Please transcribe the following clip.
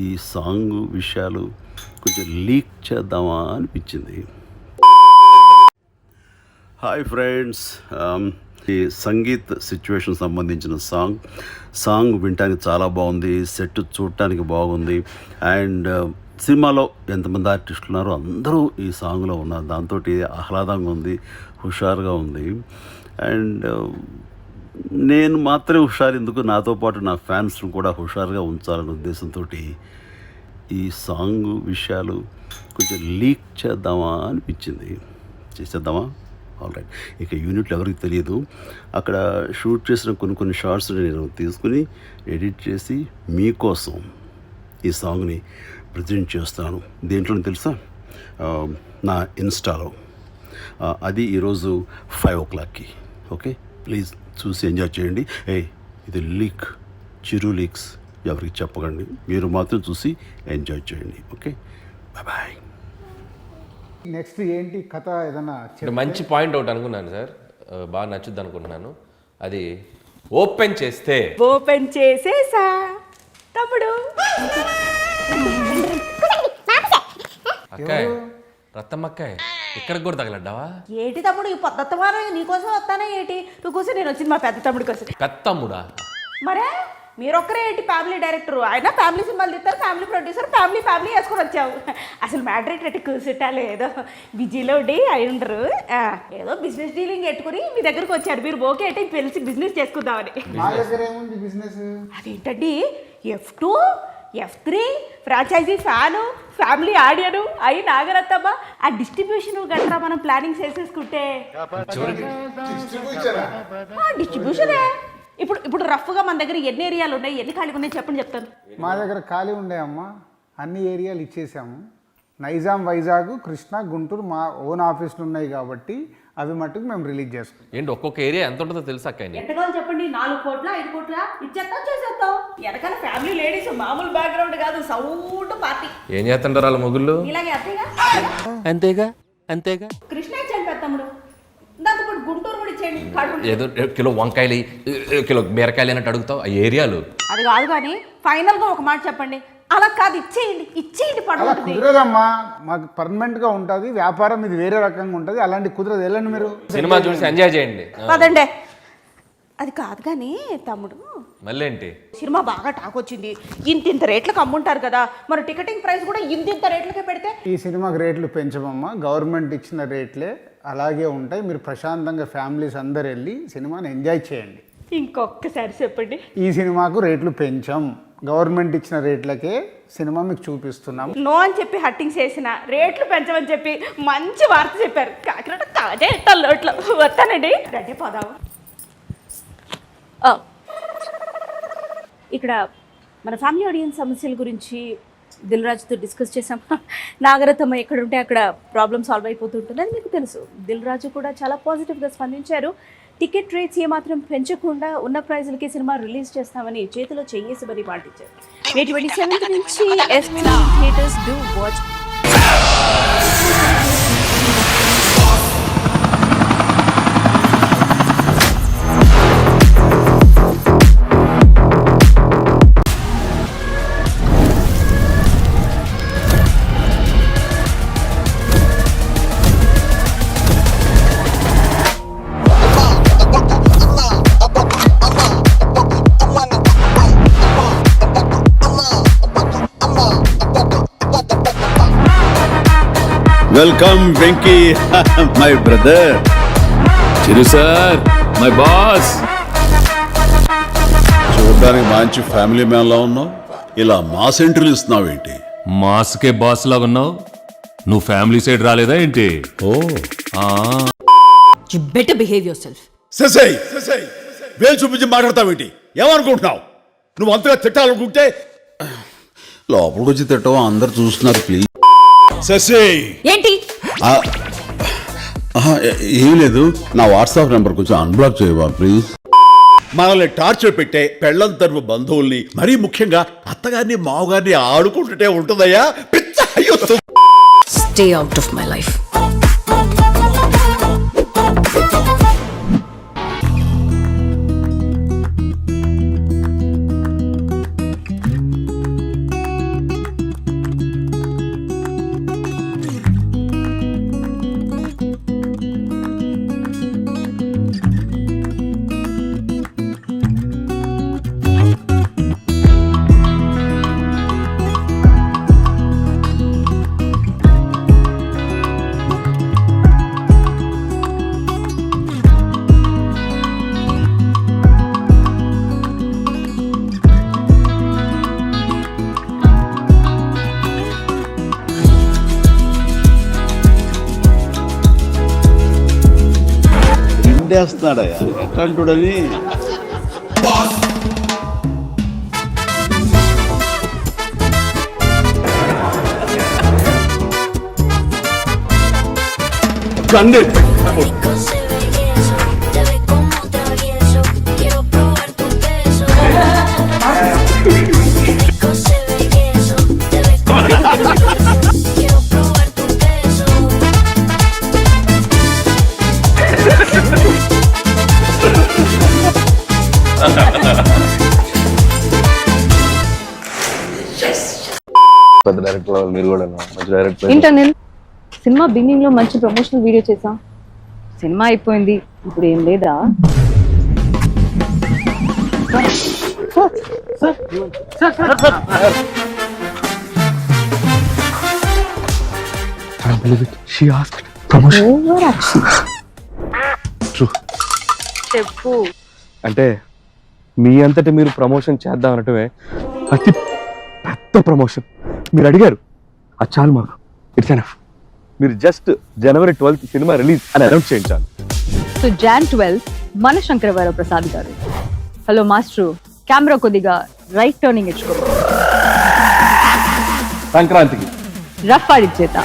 ఈ సాంగ్ విషయాలు కొంచెం లీక్ చేద్దామా అనిపించింది. హాయ్ ఫ్రెండ్స్, ఈ సంగీత్ సిచ్యువేషన్ సంబంధించిన సాంగ్ వినటానికి చాలా బాగుంది, సెట్ చూడటానికి బాగుంది. అండ్ సినిమాలో ఎంతమంది ఆర్టిస్టులు ఉన్నారో అందరూ ఈ సాంగ్లో ఉన్నారు. దాంతో ఆహ్లాదంగా ఉంది, హుషారుగా ఉంది. అండ్ నేను మాత్రమే హుషారు ఎందుకు, నాతో పాటు నా ఫ్యాన్స్ను కూడా హుషారుగా ఉంచాలనే ఉద్దేశంతో ఈ సాంగ్ విషయాలు కొంచెం లీక్ చేద్దామా అనిపించింది. చేసేద్దామా? ఆల్రైట్. ఇక యూనిట్లు ఎవరికి తెలియదు. అక్కడ షూట్ చేసిన కొన్ని షార్ట్స్ నేను తీసుకుని ఎడిట్ చేసి మీకోసం ఈ సాంగ్ని ప్రజెంట్ చేస్తాను. దేంట్లో తెలుసా? నా ఇన్స్టాలో. అది ఈరోజు 5 o'clockకి. ఓకే, ప్లీజ్ చూసి ఎంజాయ్ చేయండి. ఇది లీక్, చిరు లీక్స్ ఎవరికి చెప్పకండి, మీరు మాత్రం చూసి ఎంజాయ్ చేయండి. Okay, bye. నెక్స్ట్ ఏంటి కథ? ఏదన్నా మంచి పాయింట్ ఒకటి అనుకున్నాను సార్, బాగా నచ్చుద్ది అనుకుంటున్నాను. అది ఓపెన్ చేసేసా తమ్ముడు. అక్కాయ్, రత్తమ్మక్కాయ్, ఇక్కడికి కూడా తగలడ్డావా? ఏటి తమ్ముడు ఈ పద్ధతి వారం నీకోసం వస్తానే ఏటి? నువ్వు కోసం నేను వచ్చింది మా పెద్ద తమ్ముడి కోసం. పెద్దమ్ముడా? మరే మీరొక్కరే ఏంటి ఫ్యామిలీ డైరెక్టర్, ఆయన ఫ్యామిలీ సినిమాలు తీస్తారు, ఫ్యామిలీ ప్రొడ్యూసర్, ఫ్యామిలీ వేసుకొని వచ్చావు. అసలు మ్యాటర్ ఎట్టి కూర్చుంటాలు ఏదో బిజీలో ఉండి అయి ఉండరు, ఏదో బిజినెస్ డీలింగ్ పెట్టుకుని మీ దగ్గరకు వచ్చారు. మీరు ఓకే అంటే తెలిసి బిజినెస్ చేసుకుందామని. మా దగ్గర ఏముంది బిజినెస్? అదేంటండి, F2 F3 franchise fan, family ఆడియను అయి నాగరత్తమ్మ, ఆ డిస్ట్రిబ్యూషన్ గట్రా మనం ప్లానింగ్ చేసేసుకుంటే డిస్ట్రిబ్యూషనే. ఇప్పుడు రఫ్గా మన దగ్గర ఎన్ని ఏరియాలు ఉన్నాయి, ఎన్ని ఖాళీగా ఉన్నాయి చెప్పండి, చెప్తాను. మా దగ్గర ఖాళీ ఉన్నాయమ్మా, అన్ని ఏరియాలు ఇచ్చేసాము. నైజాం, వైజాగ్, కృష్ణా, గుంటూరు మా ఓన్ ఆఫీసులు ఉన్నాయి కాబట్టి అవి మట్టుకు మేము రిలీజ్ చేసుకుంటాం. ఏంటి ఒక్కొక్క ఏరియా ఎంత ఉంటుందో తెలుసా అక్క? ఎంత కావాలి చెప్పండి, 4 కోట్ల 5 కోట్ల ఇచ్చేస్తాం, చేసేస్తాం. వెనకాల ఫ్యామిలీ లేడీస్, మామూలు బ్యాక్గ్రౌండ్ కాదు, సౌండ్ పార్టీ. ఏం చేస్తుంటారు వాళ్ళ మొగుళ్ళు? ఇలాగే అంతేగా. కృష్ణ ఇచ్చాను పెద్దమ్ముడు, దాంతో పాటు గుంటూరు కూడా ఇచ్చేయండి. ఏదో కిలో వంకాయలు, కిలో బీరకాయలు అన్నట్టు అడుగుతావు ఆ ఏరియాలు. అది కాదు కానీ ఫైనల్ గా ఒక మాట చెప్పండి. అలా కాదు, ఇచ్చేయండి అలా కుదరదమ్మా, మాకు పర్మనెంట్ గా ఉంటుంది వ్యాపారం, ఇది వేరే రకంగా ఉంటుంది. అలాంటి కుదరదు, వెళ్ళండి మీరు సినిమా చూసి ఎంజాయ్ చేయండి. పదండి. అది కాదు కానీ తమ్ముడు, మళ్ళీ ఏంటి, సినిమా బాగా టాక్ వచ్చింది, ఇంత రేట్లకు అమ్ముంటారు కదా, మరి టికెటింగ్ ప్రైస్ కూడా ఇంత రేట్లకే పెడితే? ఈ సినిమాకి రేట్లు పెంచమమ్మా, గవర్నమెంట్ ఇచ్చిన రేట్లే అలాగే ఉంటాయి. మీరు ప్రశాంతంగా ఫ్యామిలీస్ అందరు వెళ్ళి సినిమాని ఎంజాయ్ చేయండి. ఇంకొకసారి చెప్పండి. ఈ సినిమాకు రేట్లు పెంచాం, గవర్నమెంట్ ఇచ్చిన రేట్లకే సినిమా మీకు చూపిస్తున్నాం. నో అని చెప్పి హట్టింగ్ చేసిన, రేట్లు పెంచమని చెప్పి మంచి వార్త చెప్పారు. కాకినాడ తాజా లోట్లో వస్తానండి, రెడీ పోదాము. ఇక్కడ మన ఫ్యామిలీ ఆడియన్స్ సమస్యల గురించి దిల్ రాజుతో డిస్కస్ చేసాం. నాగరత్నమ్మ ఎక్కడ ఉంటే అక్కడ ప్రాబ్లమ్ సాల్వ్ అయిపోతుంటుంది అని మీకు తెలుసు. దిల్ రాజు కూడా చాలా పాజిటివ్గా స్పందించారు. టికెట్ రేట్స్ ఏమాత్రం పెంచకుండా ఉన్న ప్రైజులకి సినిమా రిలీజ్ చేస్తామని చేతిలో చేసి మరి పాటించారు. May 27th నుంచి F3 theatres do watch. Welcome Venky, my brother. Chiru sir, my boss. చూడడానికి మంచి ఫ్యామిలీ మ్యాన్ లా ఉన్నావు, ఇలా మాస్ ఎంట్రీలు ఇస్తున్నావు ఏంటి? మాస్కే బాస్ లాగా ఉన్నావు, నువ్వు ఫ్యామిలీ సైడ్ రాలేదా ఏంటి? You better behave yourself. ససై వేలు చూపించి మాట్లాడతావేంటి? ఏమనుకుంటున్నావు? నువ్వు అంతగా తిట్టాలనుకుంటే లోపలికి వచ్చి తిట్టవు, అందరు చూస్తున్నారు. ప్లీజ్ ససై. ఏంటి? ఏం లేదు, నా వాట్సాప్ నెంబర్ కొంచెం అన్బ్లాక్ చేయవా ప్లీజ్? మనల్ని టార్చర్ పెట్టే పెళ్ళం తరపు బంధువుల్ని, మరీ ముఖ్యంగా అత్తగారిని మావగారిని ఆడుకుంటుంటే ఉంటుందయ్యా పిచ్చ. Stay out of my life. మందేస్తున్నాడయ్యా ఎట్లాంటుడని. కండి Cose belleza, te ves como travieso. Quiero probar tu beso. Cose belleza, te ves como travieso. Quiero probar tu beso. పెద్ద డైరెక్టర్ మీరు కూడా మంచి డైరెక్టర్. ఏంటనిల్ సినిమా బిగినింగ్ లో మంచి ప్రమోషనల్ వీడియో చేసాం, cinema అయిపోయింది, ఇప్పుడు ఏం లేదా? Over action. చెప్పు. అంటే మీ అంతటి మీరు ప్రమోషన్ చేద్దాం అనటమే అతి పెద్ద ప్రమోషన్. మీరు అడిగారు, అది చాలు మాకు, ఇట్స్ ఎనఫ్. మీరు just January 12th cinema release అని అనౌన్స్ చేయించాలి. సో Jan 12 మన శంకరవర ప్రసాద్ గారు. హలో మాస్టర్, కెమెరా కొద్దిగా రైట్ టర్నింగ్ ఇచ్చుకో, సంక్రాంతికి రఫ్ ఆడిచ్చేత.